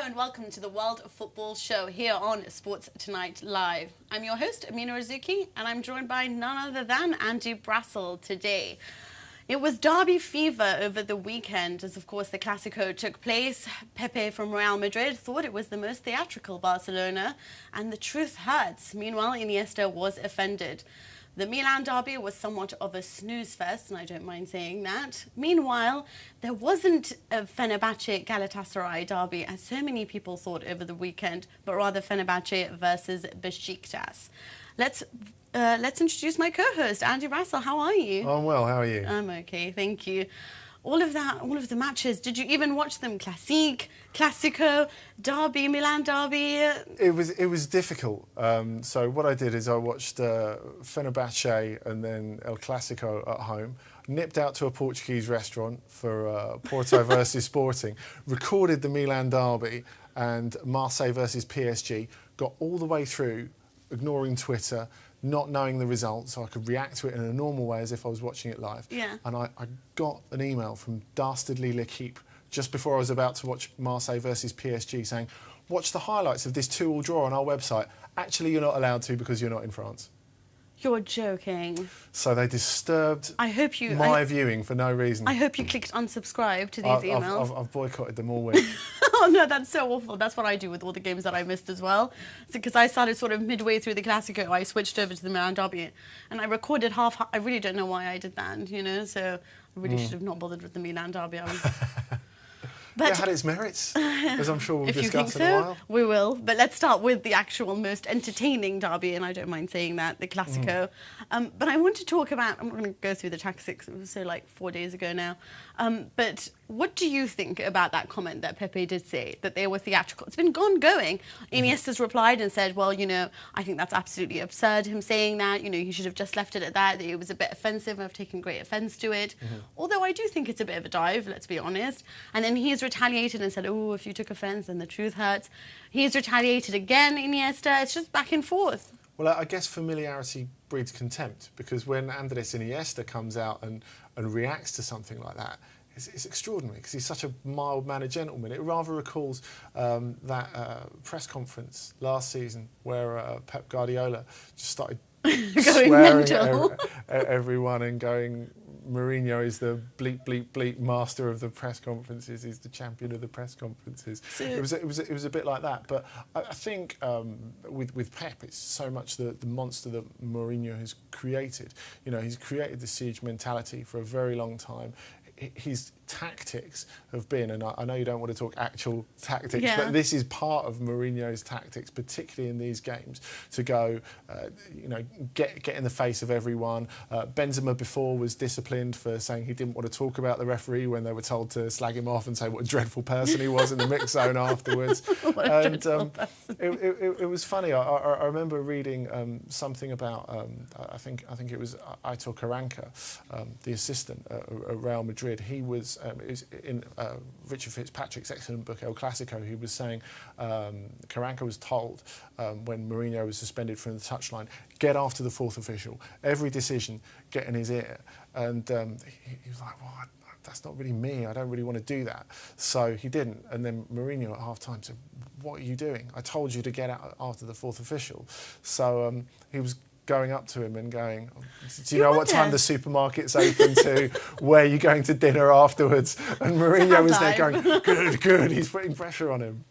Hello and welcome to the World of Football show here on Sports Tonight Live. I'm your host, Mina Rzouki, and I'm joined by none other than Andy Brassell today. It was derby fever over the weekend as, of course, the Clásico took place. Pepe from Real Madrid thought it was the most theatrical Barcelona, and the truth hurts. Meanwhile, Iniesta was offended. The Milan derby was somewhat of a snooze fest, and I don't mind saying that. Meanwhile, there wasn't a Fenerbahce Galatasaray derby, as so many people thought over the weekend, but rather Fenerbahce versus Besiktas. Let's introduce my co-host, Andy Brassell. How are you? I'm well. How are you? I'm okay, thank you. All of the matches, did you even watch them? Classique, Clásico, derby, Milan derby? It was difficult. So what I did is I watched Fenerbahce and then El Clásico at home, nipped out to a Portuguese restaurant for Porto versus Sporting, recorded the Milan derby and Marseille versus PSG, got all the way through, ignoring Twitter, not knowing the result, so I could react to it in a normal way as if I was watching it live. Yeah. And I got an email from Dastardly L'Equipe just before I was about to watch Marseille versus PSG saying, watch the highlights of this 2-2 draw on our website. Actually, you're not allowed to because you're not in France. You're joking. So they disturbed my viewing for no reason. I hope you clicked unsubscribe to these emails. I've boycotted them all week. Oh no, that's so awful. That's what I do with all the games that I missed as well. Because I started sort of midway through the Clásico, I switched over to the Milan derby, and I recorded half. I really don't know why I did that, you know. So I really should have not bothered with the Milan derby. But it had its merits, as I'm sure we'll if discuss you think in a while. We will. But let's start with the actual most entertaining derby, and I don't mind saying that, the Clásico. But I want to talk about, I'm not going to go through the tactics, it was so like 4 days ago now. But what do you think about that comment that Pepe did say, that they were theatrical? It's been going. Iniesta's replied and said, well, you know, I think that's absolutely absurd, him saying that. You know, he should have just left it at that. It was a bit offensive. I've taken great offence to it. Although I do think it's a bit of a dive, let's be honest. And then he's retaliated and said, oh, if you took offence, then the truth hurts. He's retaliated again, Iniesta. It's just back and forth. Well, I guess familiarity breeds contempt, because when Andrés Iniesta comes out and reacts to something like that, it's extraordinary, because he's such a mild-mannered gentleman. It rather recalls that press conference last season where Pep Guardiola just started swearing at everyone and going, Mourinho is the bleep, bleep, bleep master of the press conferences. He's the champion of the press conferences. So it was a bit like that. But I think with Pep, it's so much the monster that Mourinho has created. You know, he's created the siege mentality for a very long time. His tactics have been, and I know you don't want to talk actual tactics, but this is part of Mourinho's tactics, particularly in these games, to go, you know, get in the face of everyone. Benzema before was disciplined for saying he didn't want to talk about the referee when they were told to slag him off and say what a dreadful person he was in the mix zone afterwards. And it was funny. I remember reading something about I think it was Aitor Karanka, the assistant at Real Madrid. He was in Richard Fitzpatrick's excellent book El Clásico. He was saying Karanka was told when Mourinho was suspended from the touchline, get after the fourth official. Every decision, get in his ear. And he was like, well, that's not really me. I don't really want to do that. So he didn't. And then Mourinho at half-time said, what are you doing? I told you to get out after the fourth official. So he was going up to him and going, do you know what time the supermarket's open to? Where are you going to dinner afterwards? And Mourinho was there going, good. He's putting pressure on him.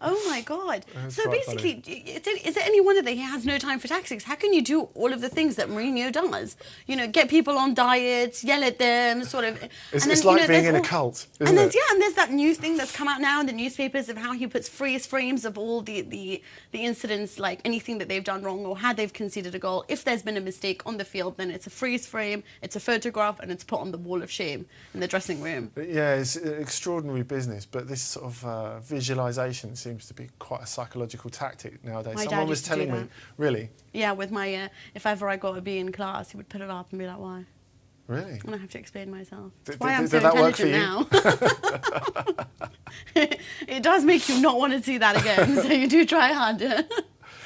Oh my God. So basically, is it any wonder that he has no time for tactics? How can you do all of the things that Mourinho does? You know, get people on diets, yell at them, sort of. It's like being in a cult, isn't it? Yeah, and there's that new thing that's come out now in the newspapers of how he puts freeze frames of all the incidents, like anything that they've done wrong or how they've conceded a goal. If there's been a mistake on the field, then it's a freeze frame, it's a photograph, and it's put on the wall of shame in the dressing room. Yeah, it's extraordinary business, but this sort of visualisation seems to be quite a psychological tactic nowadays. Someone was telling me, really? Yeah, with my, if ever I got a B in class, he would put it up and be like, why? Really? And I have to explain myself. Did why I'm so that intelligent now. It does make you not want to see that again, so you do try harder.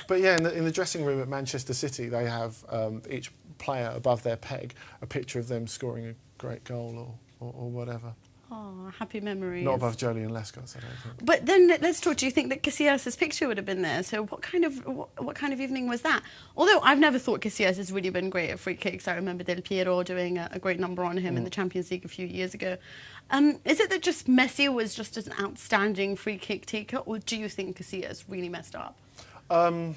But yeah, in the dressing room at Manchester City, they have each player above their peg a picture of them scoring a great goal or whatever. Oh, happy memories. Not above Jolie and Lescott, I don't think. But then let's talk. Do you think that Casillas' picture would have been there? So what kind of evening was that? Although I've never thought Casillas has really been great at free kicks. I remember Del Piero doing a great number on him in the Champions League a few years ago. Is it that just Messi was just an outstanding free kick taker, or do you think Casillas really messed up? I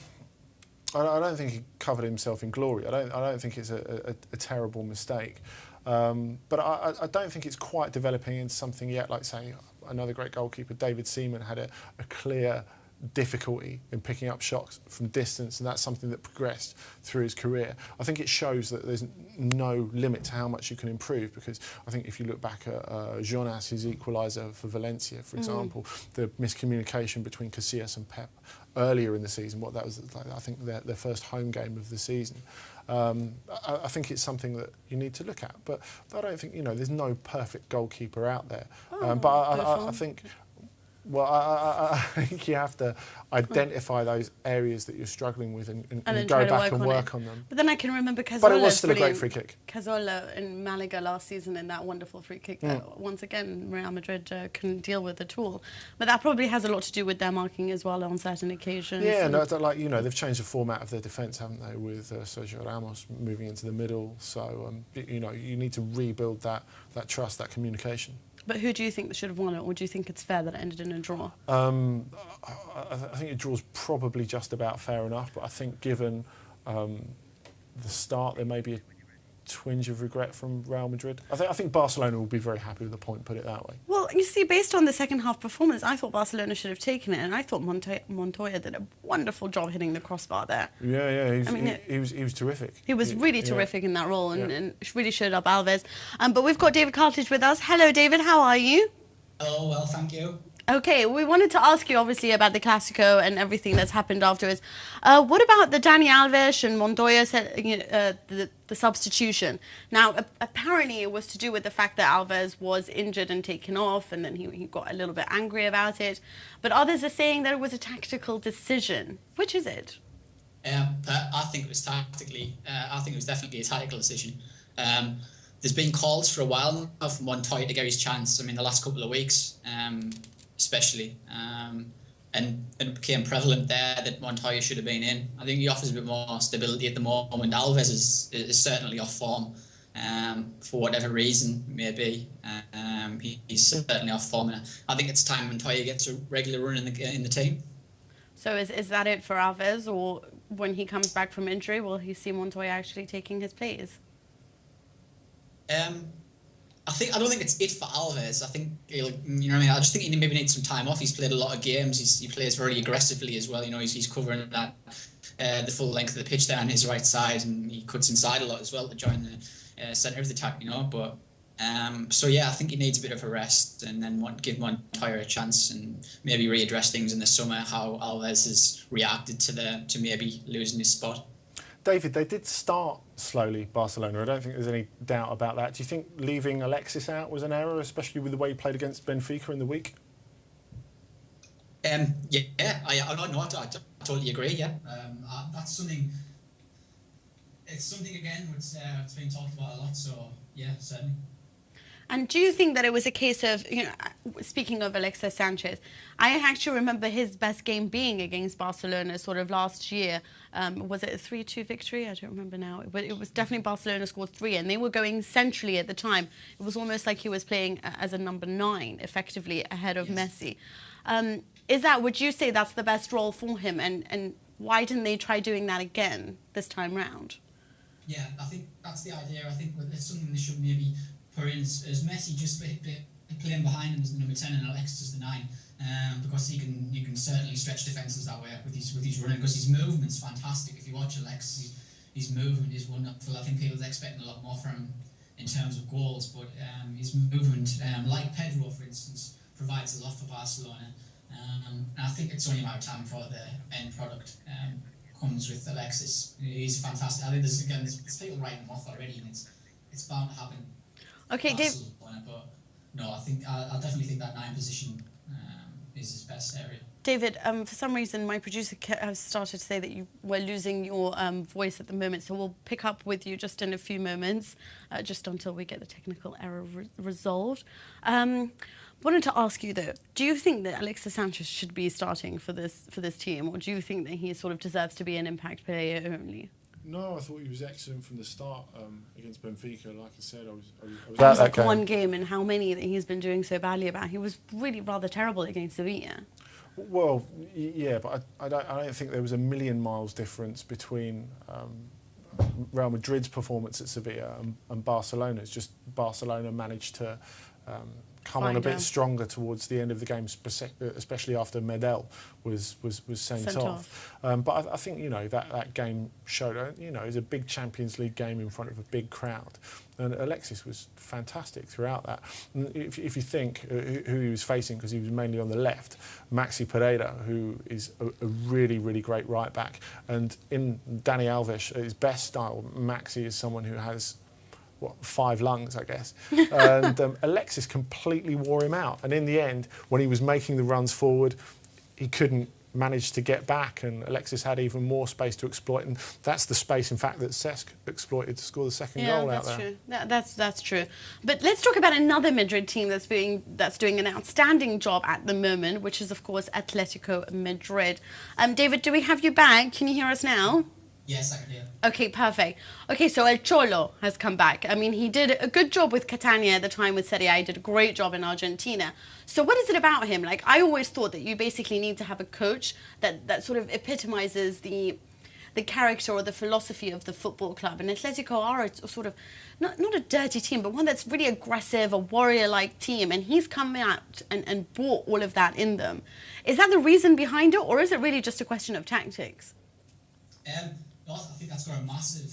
don't think he covered himself in glory. I don't think it's a terrible mistake. But I don't think it's quite developing into something yet. Like, say, another great goalkeeper, David Seaman, had a clear difficulty in picking up shots from distance, and that's something that progressed through his career. I think it shows that there's no limit to how much you can improve, because I think if you look back at Jonas, his equaliser for Valencia, for example, the miscommunication between Casillas and Pep earlier in the season, what that was like, I think their first home game of the season. I think it's something that you need to look at, but I don't think, there's no perfect goalkeeper out there. But I think, well, I think you have to identify those areas that you're struggling with and go back and work on them. But then I can remember Cazorla. But it was still a great free kick. Cazorla in Malaga last season in that wonderful free kick that, once again, Real Madrid couldn't deal with at all. But that probably has a lot to do with their marking as well on certain occasions. Yeah, no, like, they've changed the format of their defence, haven't they, with Sergio Ramos moving into the middle. So, you need to rebuild that trust, that communication. But who do you think should have won it, or do you think it's fair that it ended in a draw? I think a draw's probably just about fair enough, but I think given the start, there may be a twinge of regret from Real Madrid. I think Barcelona will be very happy with the point, put it that way. Well, you see, based on the second half performance, I thought Barcelona should have taken it, and I thought Montoya did a wonderful job hitting the crossbar there. Yeah, he was terrific. He was really terrific in that role, and really showed up Alves. But we've got David Cartledge with us. Hello, David. How are you? Oh, well, thank you. Okay, we wanted to ask you, obviously, about the Clásico and everything that's happened afterwards. What about the Dani Alves and Montoya, the substitution? Now, apparently it was to do with the fact that Alves was injured and taken off, and then he got a little bit angry about it. But others are saying that it was a tactical decision. Which is it? I think it was tactically. I think it was definitely a tactical decision. There's been calls for a while now for Montoya to get his chance. I mean, the last couple of weeks, especially, and it became prevalent there that Montoya should have been in. I think he offers a bit more stability at the moment. Alves is certainly off form, for whatever reason it may be. He's certainly off form, and I think it's time Montoya gets a regular run in the team. So is that it for Alves, or when he comes back from injury, will he see Montoya actually taking his place? I don't think it's it for Alves. I think I just think he maybe needs some time off. He's played a lot of games. He plays very aggressively as well. He's covering that the full length of the pitch there on his right side, and he cuts inside a lot as well to join the centre of the attack. But so yeah, I think he needs a bit of a rest, and then give Montoya a chance and maybe readdress things in the summer. How Alves has reacted to maybe losing his spot. David, they did start slowly, Barcelona. I don't think there's any doubt about that. Do you think leaving Alexis out was an error, especially with the way he played against Benfica in the week? I totally agree. Yeah, that's something. It's something again which it's been talked about a lot. So yeah, certainly. And do you think that it was a case of, speaking of Alexis Sanchez, I actually remember his best game being against Barcelona sort of last year. Was it a 3-2 victory? I don't remember now. But it was definitely Barcelona scored 3, and they were going centrally at the time. It was almost like he was playing as a number 9, effectively, ahead of Messi. Would you say that's the best role for him? And why didn't they try doing that again this time round? Yeah, I think that's the idea. I think it's something they should maybe put in as Messi just playing behind him as the number 10 and Alexis as the 9, because you can certainly stretch defences that way with his running, because his movement's fantastic. If you watch Alexis, his movement is wonderful. I think people are expecting a lot more from him in terms of goals, but his movement, like Pedro for instance, provides a lot for Barcelona. And I think it's only a matter of time before the end product comes with Alexis. He's fantastic. I think there's people writing him off already, and it's bound to happen. Okay, Dave. But no, I definitely think that 9 position is his best area. David, for some reason, my producer has started to say that you were losing your voice at the moment, so we'll pick up with you just in a few moments, just until we get the technical error resolved. Wanted to ask you, though, do you think that Alexis Sanchez should be starting for this team, or do you think that he sort of deserves to be an impact player only? No, I thought he was excellent from the start against Benfica. Like I said, I was That was like one game, and how many that he's been doing so badly about. He was really rather terrible against Sevilla. Well, yeah, but I don't think there was a million miles difference between Real Madrid's performance at Sevilla and Barcelona's. Just Barcelona managed to come on a bit stronger towards the end of the game, especially after Medel was sent off. But I think, you know, that game showed, you know, it was a big Champions League game in front of a big crowd. And Alexis was fantastic throughout that. And if you think who he was facing, because he was mainly on the left, Maxi Pereira, who is a really, really great right back. And in Dani Alves, at his best style, Maxi is someone who has 5 lungs, I guess. And Alexis completely wore him out. And in the end, when he was making the runs forward, he couldn't manage to get back, and Alexis had even more space to exploit. And that's the space, in fact, that Cesc exploited to score the second goal out there. That's true. But let's talk about another Madrid team that's doing an outstanding job at the moment, which is, of course, Atletico Madrid. David, do we have you back? Can you hear us now? Yes, I can hear. Okay, perfect. Okay, so El Cholo has come back. I mean, he did a good job with Catania at the time with Serie A. He did a great job in Argentina. So what is it about him? Like, I always thought that you basically need to have a coach that sort of epitomizes the character or the philosophy of the football club. And Atletico are a sort of, not a dirty team, but one that's really aggressive, a warrior-like team. And he's come out and brought all of that in them. Is that the reason behind it, or is it really just a question of tactics? I think that's got a massive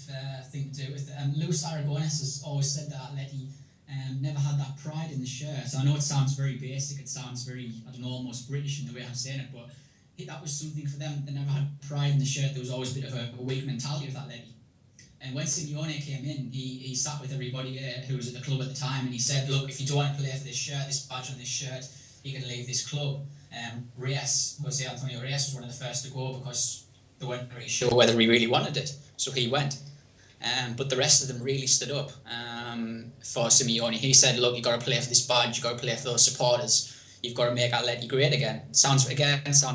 thing to do with it. Luis Aragonés has always said that Atleti never had that pride in the shirt. I know it sounds very basic, it sounds very, I don't know, almost British in the way I'm saying it, but that was something for them. They never had pride in the shirt. There was always a bit of a weak mentality with Atleti. And when Simeone came in, he sat with everybody who was at the club at the time, and he said, look, if you don't want to play for this shirt, this badge on this shirt, you can leave this club. Jose Antonio Reyes was one of the first to go because they weren't really sure whether he really wanted it, so he went. But the rest of them really stood up for Simeone. He said, look, you've got to play for this badge, you've got to play for those supporters, you've got to make Atleti great again. It sounds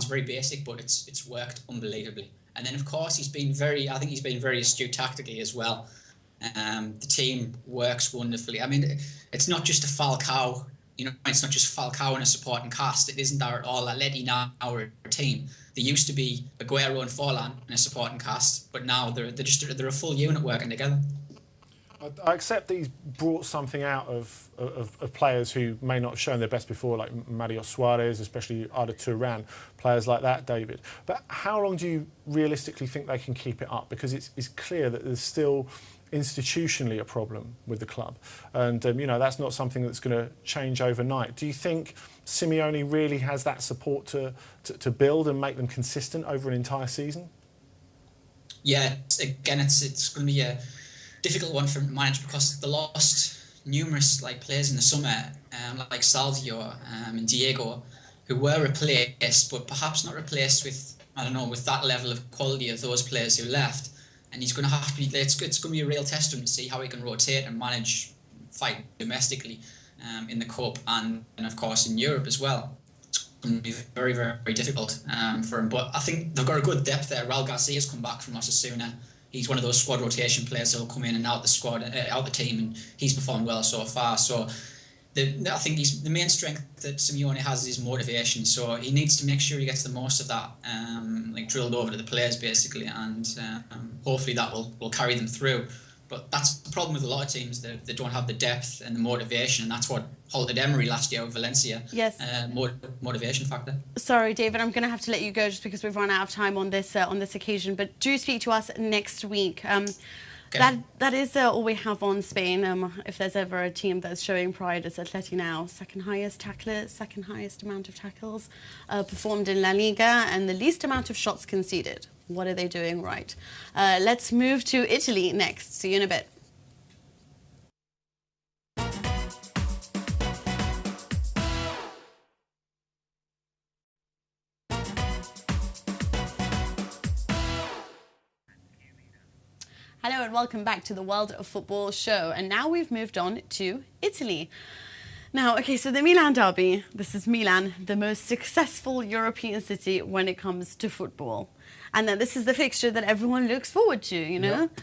very basic, but it's worked unbelievably. And then, of course, I think he's been very astute tactically as well. The team works wonderfully. I mean, it's not just a Falcao, you know, it's not just Falcao and a supporting cast. It isn't that at all. Atleti now are a team. They used to be Aguero and Forlan in a supporting cast, but now they're a full unit working together. I accept that he's brought something out of players who may not have shown their best before, like Mario Suarez, especially Arda Turan, players like that, David. But how long do you realistically think they can keep it up? Because it's clear that there's still institutionally a problem with the club, and you know, that's not something that's going to change overnight. Do you think Simeone really has that support to build and make them consistent over an entire season? Yeah, again, it's going to be a difficult one for management because they lost numerous players in the summer, like Salvio and Diego, who were replaced, but perhaps not replaced with, I don't know, with that level of quality of those players who left. And he's going to have to be. It's going to be a real test for him to see how he can rotate and manage fight domestically in the cup and of course in Europe as well. It's going to be very, very, very difficult for him. But I think they've got a good depth there. Raul Garcia's come back from Osasuna. He's one of those squad rotation players that'll come in and out the squad, out the team, and he's performed well so far. So I think the main strength that Simeone has is motivation. So he needs to make sure he gets the most of that, drilled over to the players basically, and hopefully that will carry them through. But that's the problem with a lot of teams. They don't have the depth and the motivation, and that's what halted Emery last year with Valencia. Yes. Motivation factor. Sorry, David, I'm going to have to let you go just because we've run out of time on this occasion. But do speak to us next week. Okay. That is all we have on Spain. If there's ever a team that's showing pride, it's Atleti now. Second highest tacklers, second highest amount of tackles performed in La Liga, and the least amount of shots conceded. What are they doing right? Let's move to Italy next. See you in a bit. Hello and welcome back to the World of Football show. And now we've moved on to Italy. Now, okay, so the Milan derby, this is Milan, the most successful European city when it comes to football. And then this is the fixture that everyone looks forward to, you know? Yep.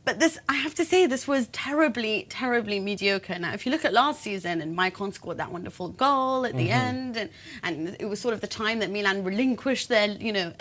But this, I have to say, this was terribly, terribly mediocre. Now, if you look at last season, and Maicon scored that wonderful goal at the end, and it was sort of the time that Milan relinquished their, you know,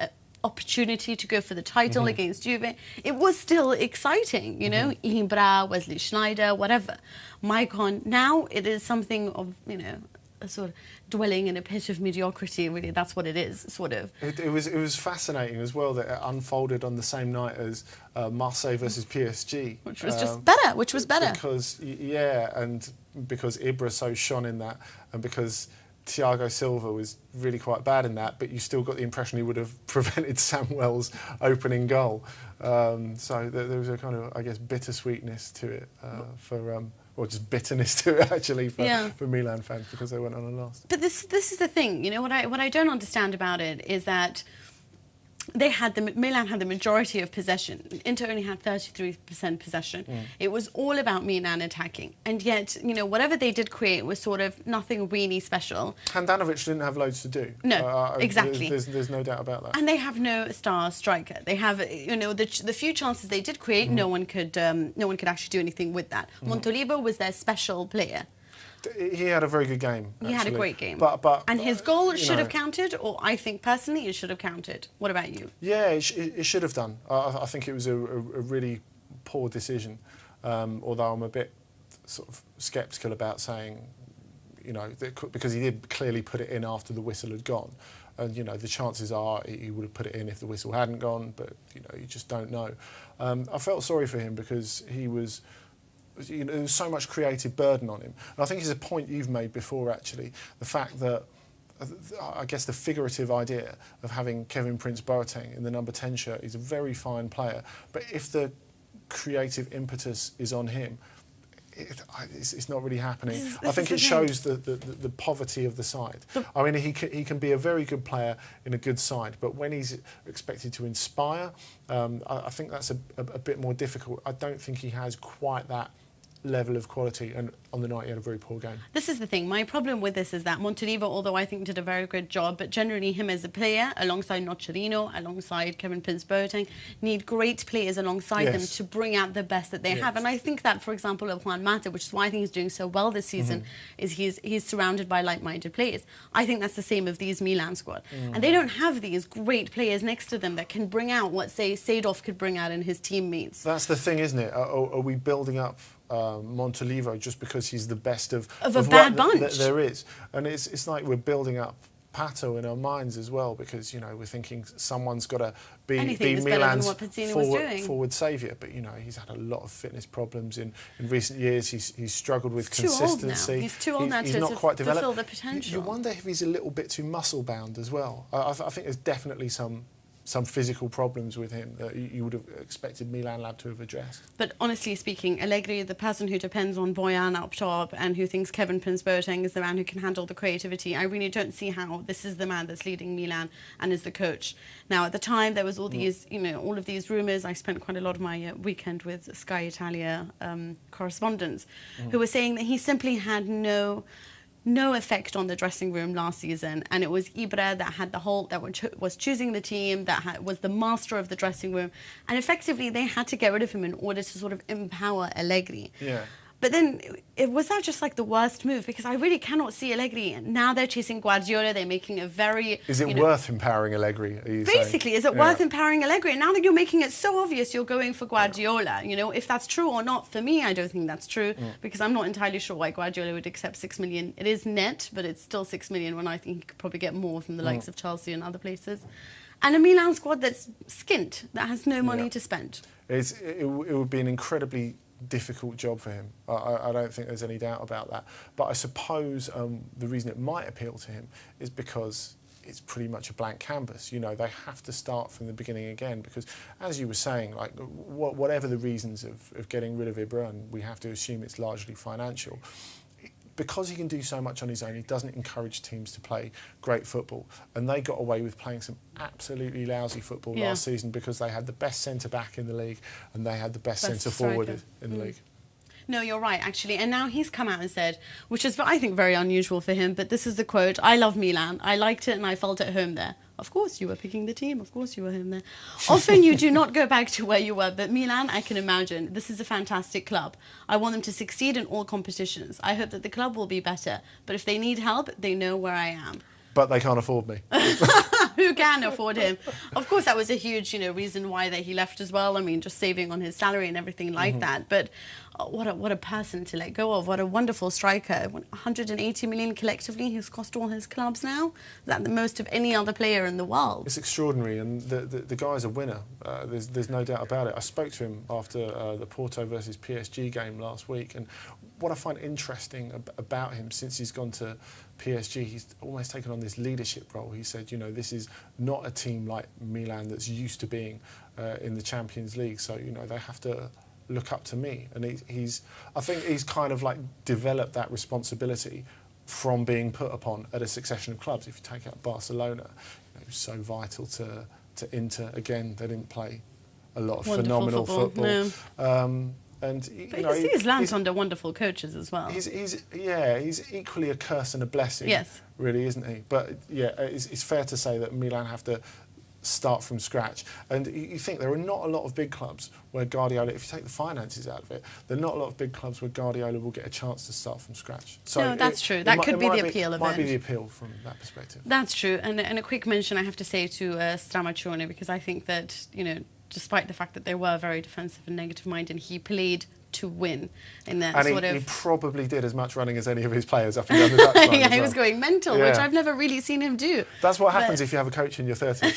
opportunity to go for the title against Juve. It was still exciting, you know, Ibra, Wesley Sneijder, whatever. Maicon, now it is something of, you know, a sort of dwelling in a pit of mediocrity, really. That's what it is, sort of. It was fascinating as well that it unfolded on the same night as Marseille versus PSG. Which was just better, which was better. Because, yeah, and because Ibra so shone in that, and because Thiago Silva was really quite bad in that, but you still got the impression he would have prevented Samuel's opening goal. So there was a kind of, I guess, bittersweetness to it or just bitterness to it, actually, for Milan fans, because they went on and lost. But this is the thing, you know, what I don't understand about it is that Milan had the majority of possession. Inter only had 33% possession. It was all about Milan attacking. And yet, you know, whatever they did create was sort of nothing really special. Handanovic didn't have loads to do. No, exactly. There's no doubt about that. And they have no star striker. They have, you know, the few chances they did create, no one could actually do anything with that. Montolivo was their special player. He had a very good game. He had a great game. And his goal should have counted, or I think personally it should have counted. What about you? Yeah, it should have done. I think it was a really poor decision, although I'm a bit sort of sceptical about saying, you know, because he did clearly put it in after the whistle had gone. And, you know, the chances are he would have put it in if the whistle hadn't gone, but, you know, you just don't know. I felt sorry for him because he was... You know, there was so much creative burden on him. And I think it's a point you've made before, actually, the fact that, I guess, the figurative idea of having Kevin Prince Boateng in the number 10 shirt, he's a very fine player, but if the creative impetus is on him, it's not really happening. I think it shows the poverty of the side. I mean, he can be a very good player in a good side, but when he's expected to inspire, I think that's a bit more difficult. I don't think he has quite that level of quality, and on the night he had a very poor game. This is the thing. My problem with this is that Montolivo, although I think did a very good job, but generally him as a player, alongside Nocerino, alongside Kevin Prince Boateng, need great players alongside them to bring out the best that they have. And I think that, for example, of Juan Mata, which is why I think he's doing so well this season, is he's surrounded by like-minded players. I think that's the same of these Milan squad. And they don't have these great players next to them that can bring out what, say, Seedorf could bring out in his teammates. That's the thing, isn't it? Are we building up Montolivo just because he's the best of a bad bunch there is, and it's like we're building up Pato in our minds as well, because, you know, we're thinking someone's got to be Milan's forward saviour, but, you know, he's had a lot of fitness problems in recent years. He's struggled with consistency. He's too old now to not quite developed. Fulfill the potential. You wonder if he's a little bit too muscle bound as well. I think there's definitely some physical problems with him that you would have expected Milan Lab to have addressed. But honestly speaking, Allegri, the person who depends on Bojan up top and who thinks Kevin Prince Boateng is the man who can handle the creativity, I really don't see how this is the man that's leading Milan and is the coach. Now, at the time, there was all these, you know, all of these rumours. I spent quite a lot of my weekend with Sky Italia correspondents who were saying that he simply had no effect on the dressing room last season, and it was Ibra that had was choosing the team, was the master of the dressing room, and effectively they had to get rid of him in order to sort of empower Allegri. Yeah. But then, was that just like the worst move? Because I really cannot see Allegri. Now they're chasing Guardiola. They're making a very... Is it worth empowering Allegri, are you basically, saying? Is it worth empowering Allegri? And now that you're making it so obvious you're going for Guardiola, you know, if that's true or not, for me, I don't think that's true, because I'm not entirely sure why Guardiola would accept 6 million. It is net, but it's still 6 million when I think he could probably get more from the likes of Chelsea and other places. And a Milan squad that's skint, that has no money to spend. It would be an incredibly difficult job for him. I don't think there's any doubt about that. But I suppose the reason it might appeal to him is because it's pretty much a blank canvas. You know, they have to start from the beginning again, because, as you were saying, like, whatever the reasons of getting rid of Ibra, and we have to assume it's largely financial, because he can do so much on his own, he doesn't encourage teams to play great football. And they got away with playing some absolutely lousy football last season because they had the best centre-back in the league and they had the best centre-forward in the league. No, you're right, actually. And now he's come out and said, which is, I think, very unusual for him, but this is the quote: "I love Milan. I liked it and I felt at home there." Of course you were picking the team. Of course you were home there. "Often you do not go back to where you were, but Milan, I can imagine. This is a fantastic club. I want them to succeed in all competitions. I hope that the club will be better. But if they need help, they know where I am." But they can't afford me. Who can afford him? Of course, that was a huge, reason why that he left as well. I mean, just saving on his salary and everything like that. But what a person to let go of. What a wonderful striker. 180 million collectively he's cost all his clubs now. Is that the most of any other player in the world? It's extraordinary, and the guy's a winner. There's no doubt about it. I spoke to him after the Porto versus PSG game last week, and what I find interesting about him, since he's gone to PSG, he's almost taken on this leadership role. He said, this is not a team like Milan that's used to being in the Champions League, so they have to look up to me. And I think he's kind of like developed that responsibility from being put upon at a succession of clubs. If you take out Barcelona, it was so vital to Inter. Again, they didn't play a lot of phenomenal football. No. But he's landed under wonderful coaches as well. He's equally a curse and a blessing. Yes, really, isn't he? But yeah, it's fair to say that Milan have to start from scratch. And you think there are not a lot of big clubs where Guardiola, if you take the finances out of it, there are not a lot of big clubs where Guardiola will get a chance to start from scratch. So no, that's true. That could be the appeal of it. Might be the appeal from that perspective. That's true. And a quick mention I have to say to Stramaccioni, because I think that, despite the fact that they were very defensive and negative-minded, he played to win in that he probably did as much running as any of his players up and down the touchline. Yeah, he was going mental, which I've never really seen him do. That's what happens if you have a coach in your 30s.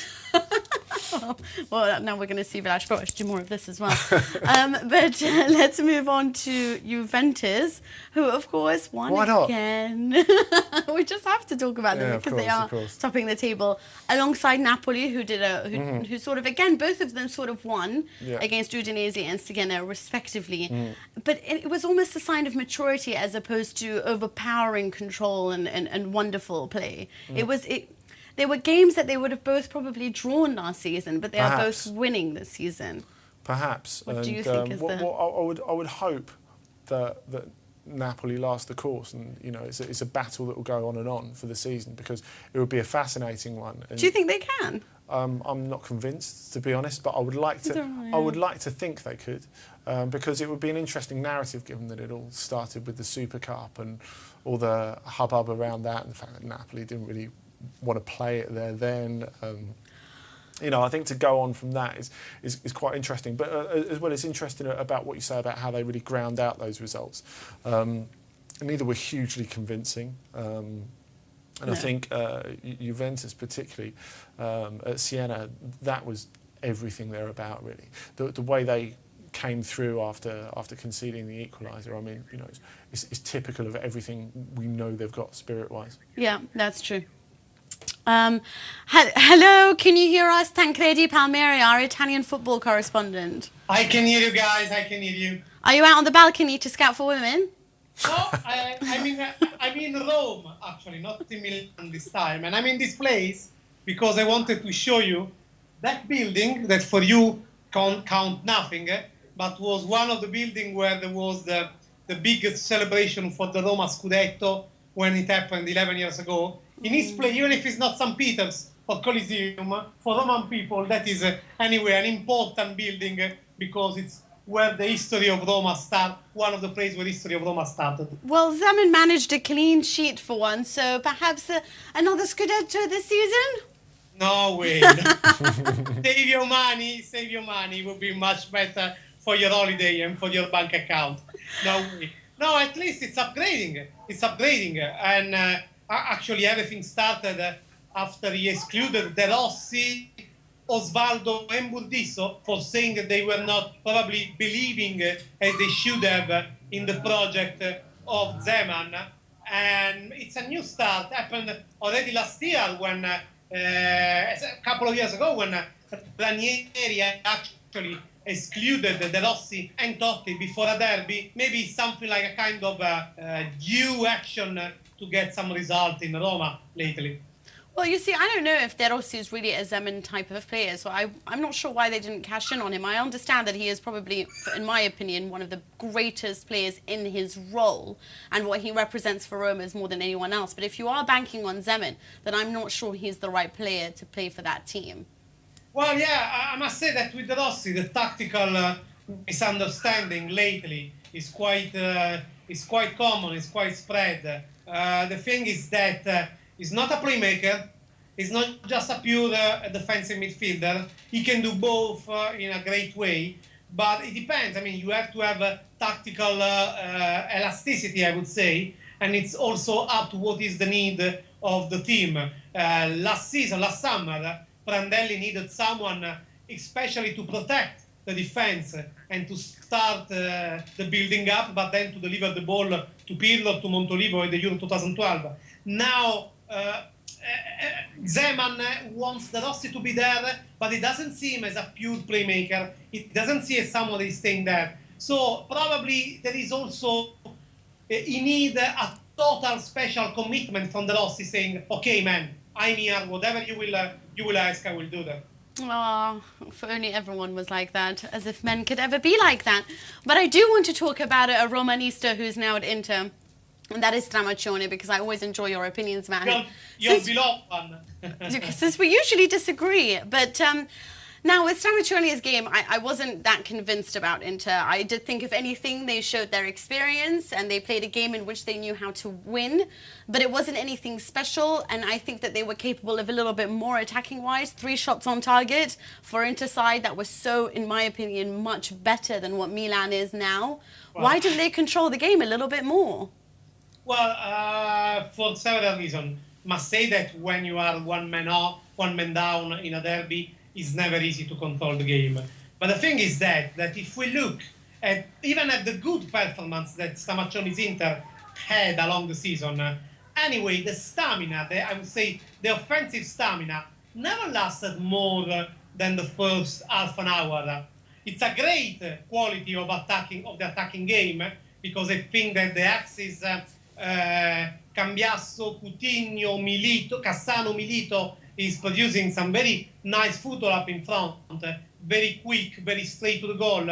Well, now we're going to see Villas-Boas do more of this as well. But let's move on to Juventus, who, of course, won again. We just have to talk about them because they are topping the table alongside Napoli, who sort of, again, both of them sort of won against Udinese and Siena, respectively. But it was almost a sign of maturity as opposed to overpowering control and wonderful play. There were games that they would have both probably drawn last season, but they are both winning this season. Perhaps. What do you think is I would hope that Napoli last the course, and it's a battle that will go on for the season, because it would be a fascinating one. And do you think they can? I'm not convinced, to be honest, but I would like to. I would like to think they could, because it would be an interesting narrative, given that it all started with the Super Cup and all the hubbub around that, and the fact that Napoli didn't really want to play it there then. I think to go on from that is quite interesting. But as well, it's interesting about what you say about how they really ground out those results. Neither were hugely convincing. I think Juventus particularly, at Siena, that was everything they're about, really. The way they came through after conceding the equaliser, I mean, it's typical of everything we know they've got spirit-wise. Yeah, that's true. Hello, can you hear us? Tancredi Palmieri, our Italian football correspondent. I can hear you guys, I can hear you. Are you out on the balcony to scout for women? No, I'm in Rome, actually, not in Milan this time. And I'm in this place because I wanted to show you that building that for you can't count nothing, but was one of the buildings where there was the biggest celebration for the Roma Scudetto when it happened 11 years ago. In his place, even if it's not St. Peter's or Coliseum, for Roman people, that is anyway an important building because it's where the history of Roma started, one of the places where the history of Roma started. Well, Zeman managed a clean sheet for once, so perhaps another Scudetto this season? No way. Save your money would be much better for your holiday and for your bank account. No way. No, at least it's upgrading. And actually everything started after he excluded De Rossi, Osvaldo and Burdisso for saying that they were not probably believing as they should have in the project of Zeman. And it's a new start. Happened already last year when, a couple of years ago, when Ranieri actually excluded De Rossi and Totti before a derby, maybe something like a kind of due action to get some result in Roma lately. Well, you see, I don't know if De Rossi is really a Zeman type of player, so I'm not sure why they didn't cash in on him. I understand that he is probably, in my opinion, one of the greatest players in his role, and what he represents for Roma is more than anyone else. But if you are banking on Zeman, then I'm not sure he's the right player to play for that team. Well, yeah, I must say that with De Rossi, the tactical misunderstanding lately is quite common, is quite spread. The thing is that he's not a playmaker. He's not just a pure defensive midfielder. He can do both in a great way, but it depends. I mean, you have to have a tactical elasticity, I would say, and it's also up to what is the need of the team. Last summer, Prandelli needed someone especially to protect the defense and to start the building up, but then to deliver the ball to Pirlo, to Montolivo in the Euro 2012. Now, Zeman wants De Rossi to be there, but he doesn't see him as a pure playmaker. He doesn't see as someone who's staying there. So probably there is also, he needs a total special commitment from De Rossi saying, okay, man, I'm here, whatever you will ask, I will do that. Oh, if only everyone was like that, as if men could ever be like that. But I do want to talk about a Romanista who's now at Inter, and that is Stramaccioni, because I always enjoy your opinions about him. Your beloved one. Since we usually disagree. But now with Stramaccioni's game, I wasn't that convinced about Inter. I did think, if anything, they showed their experience and they played a game in which they knew how to win. But it wasn't anything special, and I think that they were capable of a little bit more attacking-wise. 3 shots on target for Inter side that was so, in my opinion, much better than what Milan is now. Well, why didn't they control the game a little bit more? Well, for several reasons. Must say that when you are one man down in a derby, it's never easy to control the game. But the thing is that if we look at even at the good performance that Stramaccioni's Inter had along the season, anyway, the stamina, I would say the offensive stamina, never lasted more than the first half an hour. It's a great quality of the attacking game, because I think that the axis Cambiasso, Coutinho, Milito, Cassano, Milito is producing some very nice football up in front, very quick, very straight to the goal,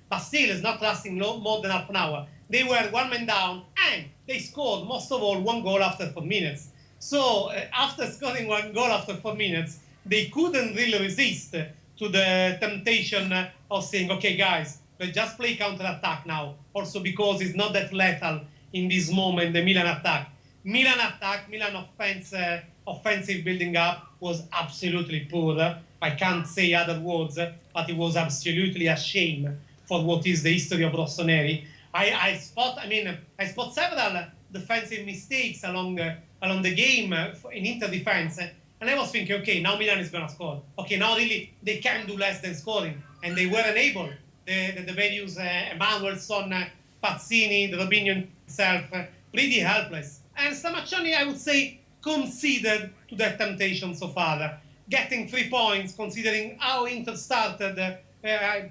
but still it's not lasting more than half an hour. They were one man down, and they scored, most of all, 1 goal after 4 minutes. So after scoring 1 goal after 4 minutes, they couldn't really resist to the temptation of saying, okay, guys, let's just play counter-attack now. Also because it's not that lethal in this moment, the Milan attack. Milan offensive building up was absolutely poor. I can't say other words, but it was absolutely a shame for what is the history of Rossoneri. I spot several defensive mistakes along the game in Inter defense, and I was thinking, okay, now Milan is going to score. Okay, now really they can do less than scoring, and they were unable. The various Emanuelson, Pazzini, the Robinho himself, pretty helpless. And Stramaccioni, I would say, conceded to that temptation so far. Getting 3 points, considering how Inter started,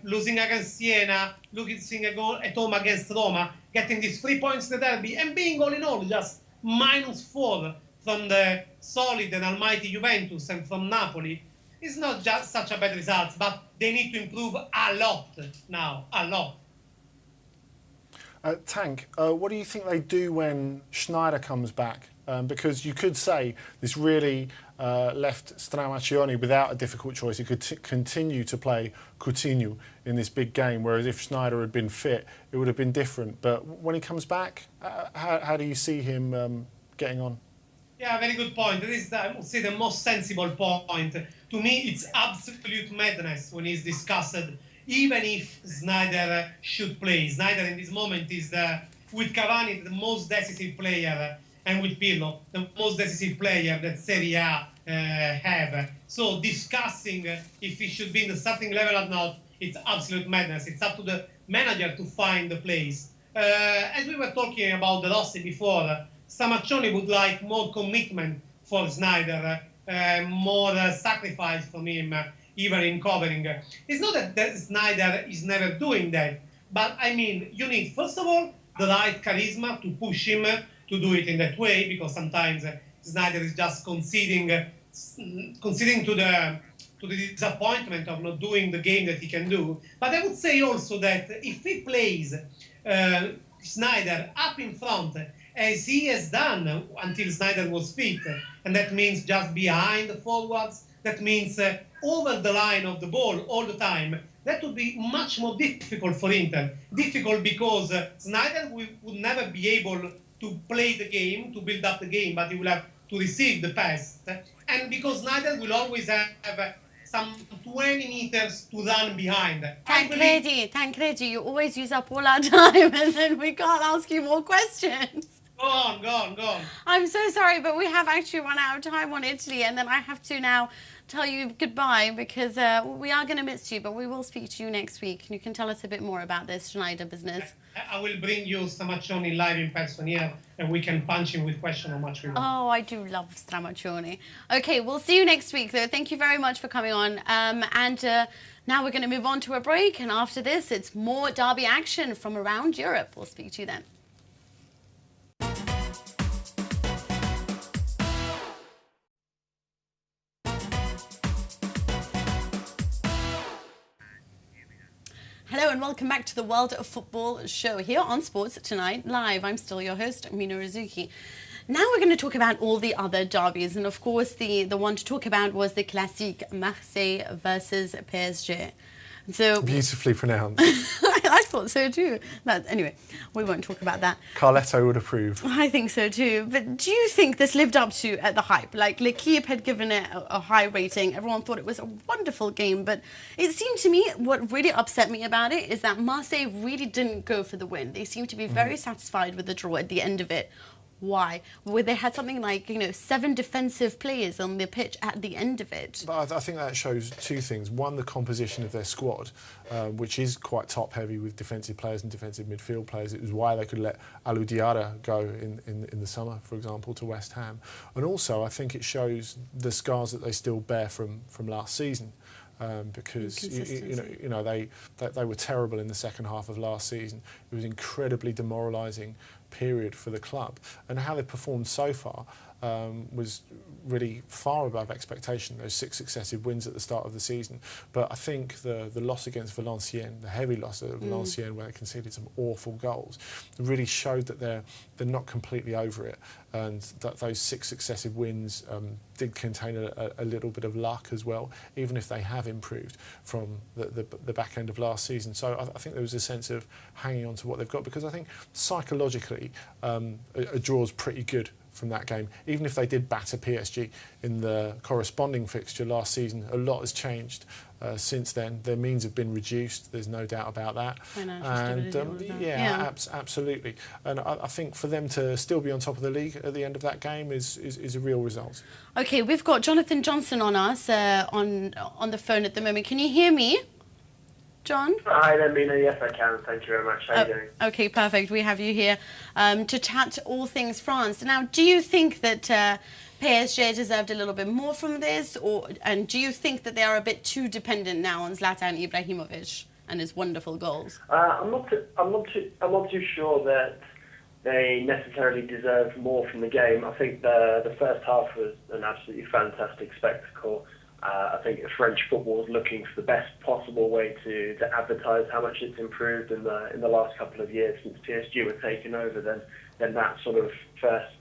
losing against Siena, losing a goal at home against Roma, getting these 3 points in the derby, and being all in all just -4 from the solid and almighty Juventus and from Napoli, is not just such a bad result, but they need to improve a lot now, a lot. Tank, what do you think they do when Schneider comes back? Because you could say this really left Stramaccioni without a difficult choice. He could continue to play Coutinho in this big game, whereas if Schneider had been fit, it would have been different. But when he comes back, how do you see him getting on? Yeah, very good point. This is, I would say, the most sensible point. To me, it's absolute madness when he's discussed, even if Sneijder should play. Sneijder in this moment is, with Cavani, the most decisive player, and with Pirlo, the most decisive player that Serie A have. So discussing if he should be in the starting level or not, it's absolute madness. It's up to the manager to find the place. As we were talking about De Rossi before, Stramaccioni would like more commitment for Sneijder, more sacrifice from him. even in covering. It's not that Snyder is never doing that, but I mean, you need, first of all, the right charisma to push him to do it in that way, because sometimes Snyder is just conceding to the disappointment of not doing the game that he can do. But I would say also that if he plays Snyder up in front, as he has done until Snyder was fit, and that means just behind the forwards, that means over the line of the ball all the time, that would be much more difficult for Inter. Difficult because Snyder would never be able to play the game, to build up the game, but he will have to receive the pass. And because Snyder will always have some 20 meters to run behind. Tancredi, you always use up all our time and then we can't ask you more questions. Go on. I'm so sorry, but we have actually run out of time on Italy, and then I have to now tell you goodbye because we are going to miss you, but we will speak to you next week. And you can tell us a bit more about this Schneider business. I will bring you Stramaccioni live in person here, and we can punch him with questions how much we want. Oh, I do love Stramaccioni. Okay, we'll see you next week, though. Thank you very much for coming on. Now we're going to move on to a break, and after this, it's more derby action from around Europe. We'll speak to you then. Hello and welcome back to the World of Football show here on Sports Tonight Live. I'm still your host, Mina Rzouki. Now we're going to talk about all the other derbies, and of course the one to talk about was the Classique Marseille versus PSG. So beautifully pronounced. I thought so too. But anyway, we won't talk about that. Carletto would approve. I think so too. But do you think this lived up to the hype? Like, L'Équipe had given it a high rating. Everyone thought it was a wonderful game. But it seemed to me, what really upset me about it is that Marseille really didn't go for the win. They seemed to be very satisfied with the draw at the end of it. Why? Where they had something like, 7 defensive players on the pitch at the end of it. But I think that shows two things. One, the composition of their squad, which is quite top-heavy with defensive players and defensive midfield players. It was why they could let Alou Diarra go in the summer, for example, to West Ham. And also, I think it shows the scars that they still bear from last season. Because they were terrible in the second half of last season. It was incredibly demoralising period for the club, and how they performed so far was really far above expectation. Those 6 successive wins at the start of the season, but I think the loss against Valenciennes, the heavy loss at Valenciennes, where they conceded some awful goals, really showed that they're not completely over it, and that those 6 successive wins did contain a little bit of luck as well, even if they have improved from the back end of last season. So I think there was a sense of hanging on to what they've got, because I think psychologically a draw's pretty good from that game. Even if they did batter PSG in the corresponding fixture last season, a lot has changed since then. Their means have been reduced, there's no doubt about that. Absolutely. And I think for them to still be on top of the league at the end of that game is a real result. Okay, we've got Jonathan Johnson on us on the phone at the moment. Can you hear me? John? Hi there, Mina. Yes, I can. Thank you very much. How are you doing? Okay, perfect. We have you here to chat all things France. Now, do you think that PSG deserved a little bit more from this, and do you think that they are a bit too dependent now on Zlatan Ibrahimovic and his wonderful goals? I'm not too sure that they necessarily deserved more from the game. I think the first half was an absolutely fantastic spectacle. I think French football is looking for the best possible way to advertise how much it's improved in the last couple of years since PSG were taken over. Then that sort of first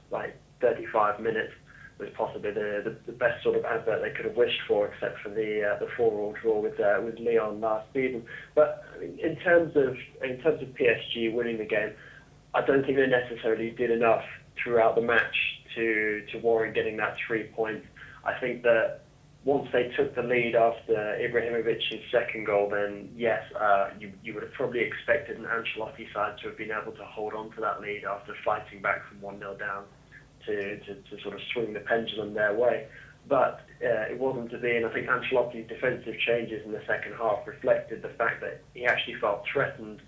35 minutes was possibly the best sort of advert they could have wished for, except for the 4-4 draw with Lyon last season. But in terms of PSG winning the game, I don't think they necessarily did enough throughout the match to warrant getting that 3 points. I think that once they took the lead after Ibrahimovic's second goal, then yes, you would have probably expected an Ancelotti side to have been able to hold on to that lead after fighting back from 1-0 down to sort of swing the pendulum their way. But it wasn't to be, and I think Ancelotti's defensive changes in the second half reflected the fact that he actually felt threatened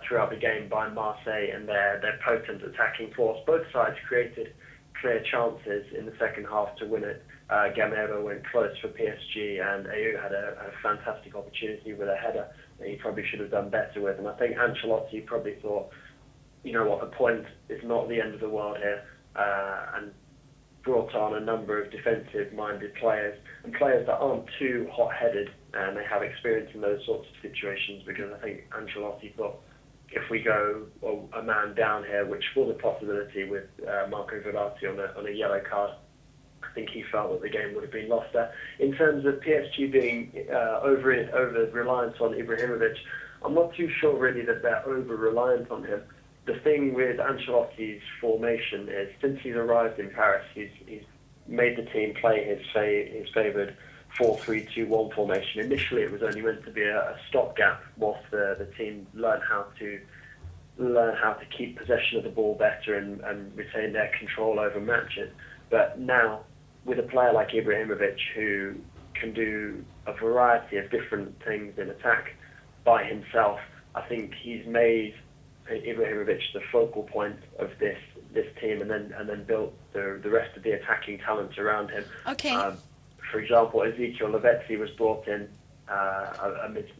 throughout the game by Marseille and their potent attacking force. Both sides created clear chances in the second half to win it. Gamero went close for PSG, and Ayew had a fantastic opportunity with a header that he probably should have done better with. And I think Ancelotti probably thought, you know what, a point is not the end of the world here, and brought on a number of defensive-minded players, and players that aren't too hot-headed, and they have experience in those sorts of situations, because I think Ancelotti thought, if we go a man down here, which was a possibility with Marco Verratti on a yellow card, I think he felt that the game would have been lost there. In terms of PSG being over-reliant on Ibrahimovic, I'm not too sure really that they're over-reliant on him. The thing with Ancelotti's formation is, since he's arrived in Paris, he's made the team play his favoured 4-3-2-1 formation. Initially, it was only meant to be a stopgap whilst the team learn how to keep possession of the ball better and retain their control over matches. But now, with a player like Ibrahimovic, who can do a variety of different things in attack by himself, I think he's made Ibrahimovic the focal point of this team, and then built the rest of the attacking talents around him. Okay. For example, Ezekiel Lavezzi was brought in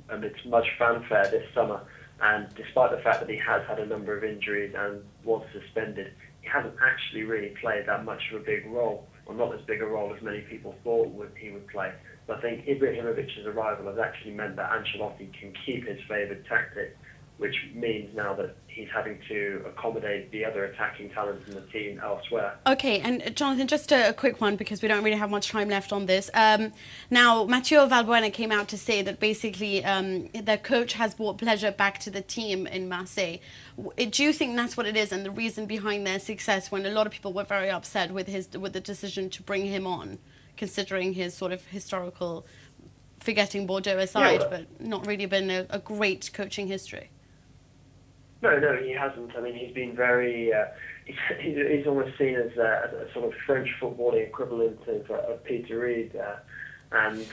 amidst much fanfare this summer, and despite the fact that he has had a number of injuries and was suspended, he hasn't actually really played that much of a big role, or not as big a role as many people thought he would play. But I think Ibrahimovic's arrival has actually meant that Ancelotti can keep his favoured tactic, which means now that he's having to accommodate the other attacking talents in the team elsewhere. Okay, and Jonathan, just a quick one, because we don't really have much time left on this. Now, Matteo Valbuena came out to say that basically their coach has brought pleasure back to the team in Marseille. Do you think that's what it is, and the reason behind their success, when a lot of people were very upset with the decision to bring him on, considering his sort of historical, forgetting Bordeaux aside, but not really been a great coaching history? No, he hasn't. I mean, he's been very. He's almost seen as a sort of French footballing equivalent of Peter Reid, and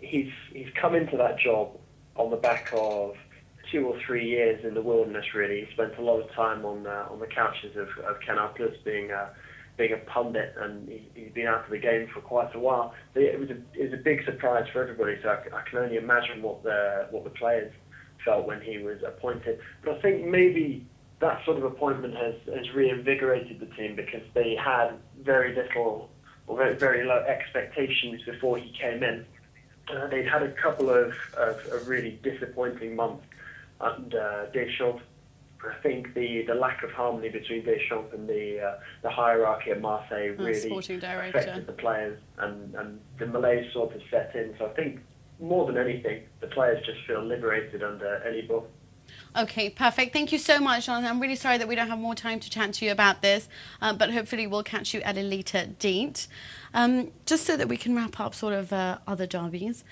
he's come into that job on the back of 2 or 3 years in the wilderness. Really, he spent a lot of time on the couches of Canal Plus, being a pundit, and he's been out of the game for quite a while. It was a big surprise for everybody. So I can only imagine what the players felt when he was appointed. But I think maybe that sort of appointment has reinvigorated the team, because they had very little or very low expectations before he came in. They'd had a couple of really disappointing months under Deschamps. I think the lack of harmony between Deschamps and the hierarchy at Marseille really affected the players, and the malaise sort of set in. So I think, more than anything, the players just feel liberated under Elie Bourg. Okay, perfect. Thank you so much, Jonathan. I'm really sorry that we don't have more time to chat to you about this, but hopefully we'll catch you at a later date. Just so that we can wrap up sort of other derbies,